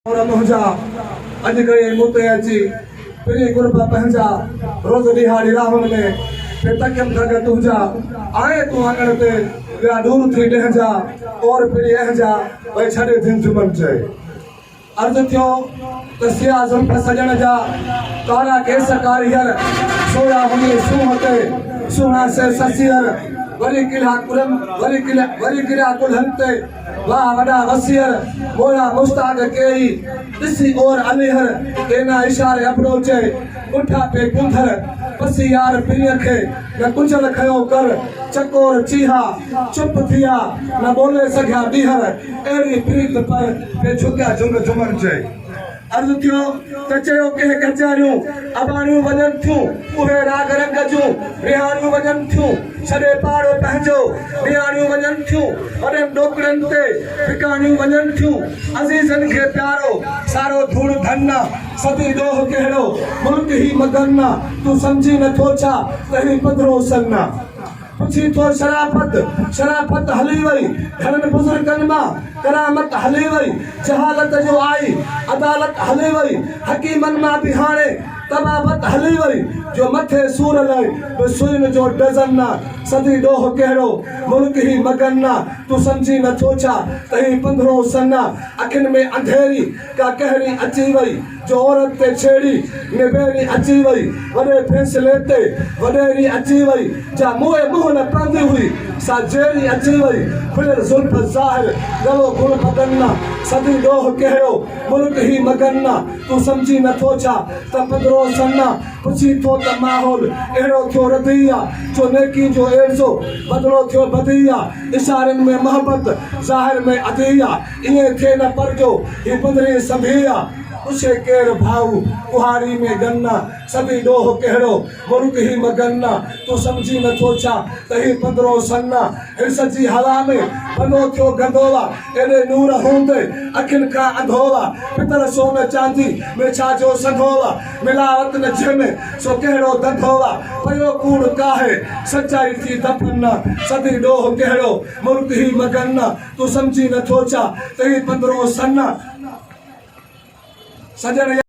और मुझा अज गए मुते अची पिरी गुरब पंहिंजा रोज दिहाड़ी राहुल में फिर तकम थग तुझा आए तू आंगण ते या दूर थी डहजा और पिरी अहजा भाई छड़े दिन जुमन चे अर्ज थियो तसिया जुल्फ सजन जा तारा केस कारियर सोया हुई सुहते सुहा से ससियर वरी किला कुलम वरी किला कुलहंते वाह वडा वसियर मोया मुस्ताद केई दिसी और अलीहर केना इशारे अप्रोचे उठा पे कुंधर पसी यार पिरिय खे न कुंचल खयो कर चकोर चीहा चुप थिया न बोले सघिया बीहर एड़ी प्रीत पर पे झुकिया जुग जुमन जे अर्ज थियो त चयो के कचारियूं अबाणियूं वजन थियूं उहे राग रंग जूं रिहाणियूं वजन थियूं छॾे पाड़ो पंहिंजो रिहाणियूं वजन थियूं वॾनि डोकड़नि ते टिकाणियूं वजन थियूं अज़ीज़नि खे प्यारो सारो धूड़ धन्ना सदी ॾोह कहिड़ो मुल्क ही मगन्ना तूं सम्झी नथो छा त ही पधरो सन्ना पुछी तो शराफत हली वई घरनि बुजुर्गनि मां करामत हली वई जहालत जो आई अदालत हली वई हकीमनि मां बि हाणे तबाबत हली वई जो मथे सूर लई सुइन जो डज़न ना सदी ॾोह कहिड़ो मुल्क ही मगन्ना तूं सम्झी नथो छा त ही पंद्रहों सन्ना अखियुनि में अंधेरी का कहरी अची वई जो औरत ते छेड़ी निबेरी अची वई वॾे फैसले ते वॾेरी अची वई जा मुंहुं मुंहुं न पवंदी हुई सा जेरी अची वई खुलियल ज़ुल्फ ज़ाहिर गलो गुल मगन्ना सदी ॾोह कहिड़ो मुल्क ही मगन्ना तूं सम्झी नथो छा त पंद्रहों सन्ना पुछी थो त माहौल अहिड़ो थियो रदिया जो नेकी जो एड़सो बदिलो थियो बदिया इशारनि में मोहब्बत ज़ाहिर में अदिया ईअं थिए न परजो ही पंद्रहीं संभिया उसे केर भाऊ कुहाड़ी में गन्ना सदी ॾोह कहिड़ो मुल्क ही मगन्ना तूं सम्झी नथो छा त ही पंद्रहों सन्ना हिर्स जी हवा में बनो थियो गंदोवा एॾे नूर हूंदे अखियुनि खां अंधोवा पितल सोन चांदी में छा जो संधोवा मिलावट न झमे सो कहिड़ो धंधोवा पयो कूड़ काहे सच्चाई थी दफना सदी ॾोह कहिड़ो मुल्क ही मगन्ना तूं सम्झी नथो छा त ही पंद्रहों सन्ना सजन